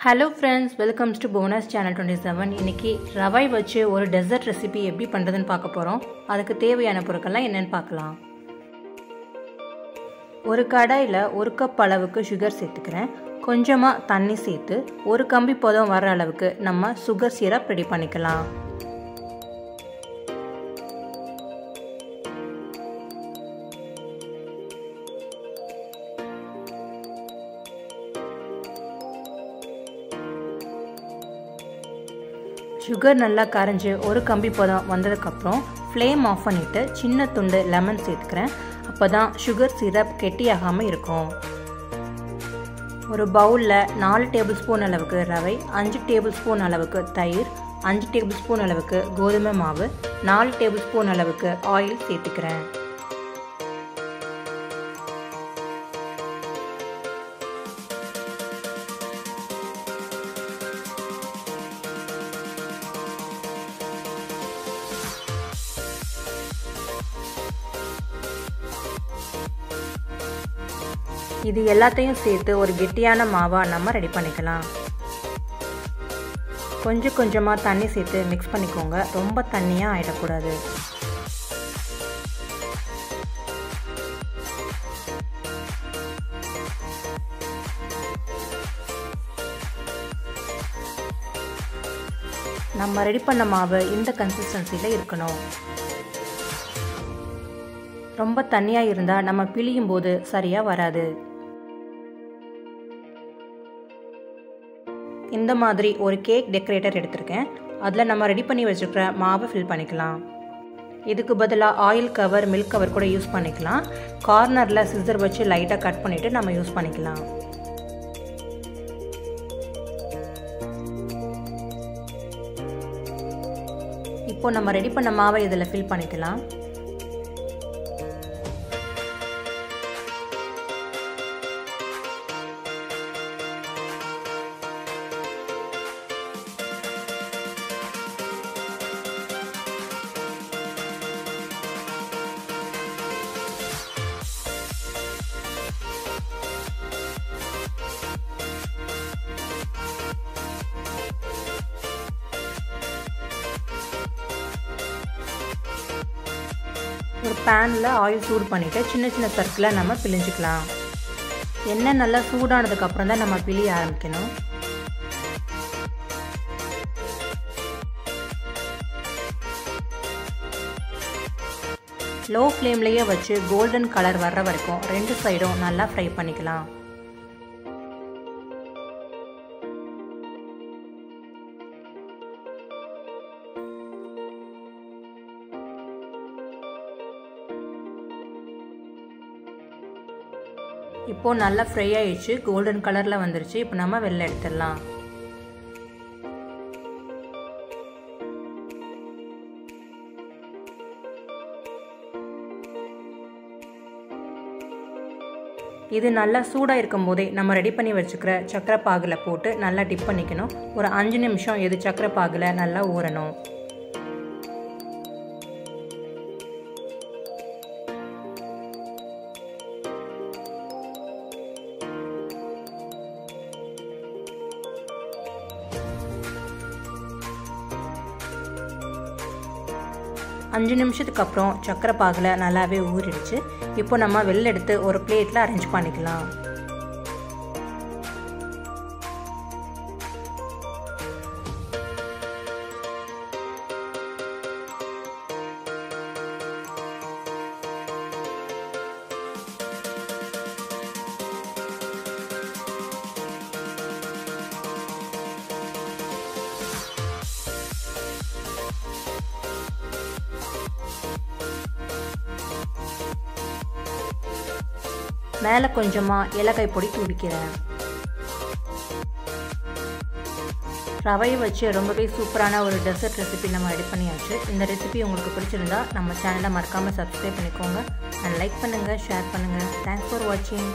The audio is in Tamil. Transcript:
Hello friends, welcome to Bonus Channel 27. இன்னைக்கு ரவை வச்சு ஒரு டெசர்ட் ரெசிபி எப்படி பண்றதுன்னு பார்க்க போறோம். அதுக்கு தேவையான பொருட்கள்லாம் என்னன்னு பார்க்கலாம். ஒரு கடாயில 1 கப் அளவுக்கு சுகர் சேர்த்துக்கிறேன். கொஞ்சமா தண்ணி சேர்த்து ஒரு கம்பி பதம் வர அளவுக்கு நம்ம சுகர் சிரப் ரெடி பண்ணிக்கலாம். சுகர் நல்லா கரைஞ்சி ஒரு கம்பி பதம் வந்ததுக்கப்புறம் ஃப்ளேம் ஆஃப் பண்ணிவிட்டு சின்ன துண்டு லெமன் சேர்த்துக்கிறேன். அப்போ தான் சுகர் சிரப் கெட்டியாகாமல் இருக்கும். ஒரு பவுலில் 4 டேபிள் ஸ்பூன் அளவுக்கு ரவை, 5 டேபிள் ஸ்பூன் அளவுக்கு தயிர், 5 டேபிள் ஸ்பூன் அளவுக்கு கோதுமை மாவு, 4 டேபிள் ஸ்பூன் அளவுக்கு ஆயில் சேர்த்துக்கிறேன். இது எல்லாத்தையும் சேர்த்து ஒரு கெட்டியான மாவா நம்ம ரெடி பண்ணிக்கலாம். கொஞ்சம் கொஞ்சமாக தண்ணி சேர்த்து மிக்ஸ் பண்ணிக்கோங்க. ரொம்ப தண்ணியாக ஆயிடக்கூடாது. நம்ம ரெடி பண்ண மாவு இந்த கன்சிஸ்டன்சியில் இருக்கணும். ரொம்ப தண்ணியாக இருந்தால் நம்ம பிழியும் போது சரியாக வராது. இந்த மாதிரி ஒரு கேக் டெக்கரேட்டர் எடுத்திருக்கேன். அதில் நம்ம ரெடி பண்ணி வச்சுருக்கிற மாவை ஃபில் பண்ணிக்கலாம். இதுக்கு பதிலாக ஆயில் கவர், மில்க் கவர் கூட யூஸ் பண்ணிக்கலாம். கார்னரில் சிசர் வச்சு லைட்டாக கட் பண்ணிவிட்டு நம்ம யூஸ் பண்ணிக்கலாம். இப்போ நம்ம ரெடி பண்ண மாவை இதில் ஃபில் பண்ணிக்கலாம். ஒரு பேனில் ஆயில் சூடு பண்ணிவிட்டு சின்ன சின்ன சர்க்கிளாக நம்ம பிழிஞ்சிக்கலாம். எண்ணெய் நல்லா சூடானதுக்கப்புறம் தான் நம்ம பிழிய ஆரம்பிக்கணும். லோ ஃப்ளேம்லேயே வச்சு கோல்டன் கலர் வர்ற வரைக்கும் 2 சைடும் நல்லா ஃப்ரை பண்ணிக்கலாம். இப்போ நல்லா ஃப்ரை ஆயிடுச்சு, கோல்டன் கலரில் வந்துருச்சு. இப்போ நம்ம வெளில எடுத்துடலாம். இது நல்லா சூடாக இருக்கும் போதே நம்ம ரெடி பண்ணி வச்சுக்கிற சக்கரை பாகில் போட்டு நல்லா டிப் பண்ணிக்கணும். ஒரு 5 நிமிஷம் இது சக்கரை பாகில் நல்லா ஊறணும். அஞ்சு நிமிஷத்துக்கு அப்புறம் சக்கரை பாகில் நல்லாவே ஊறிடுச்சு. இப்போ நம்ம வெளில எடுத்து ஒரு பிளேட்டில் அரேஞ்ச் பண்ணிக்கலாம். மேலே கொஞ்சமாக ஏலக்காய் பொடி தூவிக்கிறேன். ரவையை வச்சு ரொம்பவே சூப்பரான ஒரு டெசர்ட் ரெசிபி நம்ம ரெடி பண்ணியாச்சு. இந்த ரெசிபி உங்களுக்கு பிடிச்சிருந்தா நம்ம சேனலை மறக்காமல் சப்ஸ்கிரைப் பண்ணிக்கோங்க. அண்ட் லைக் பண்ணுங்கள், ஷேர் பண்ணுங்கள். தேங்க்ஸ் ஃபார் வாட்சிங்.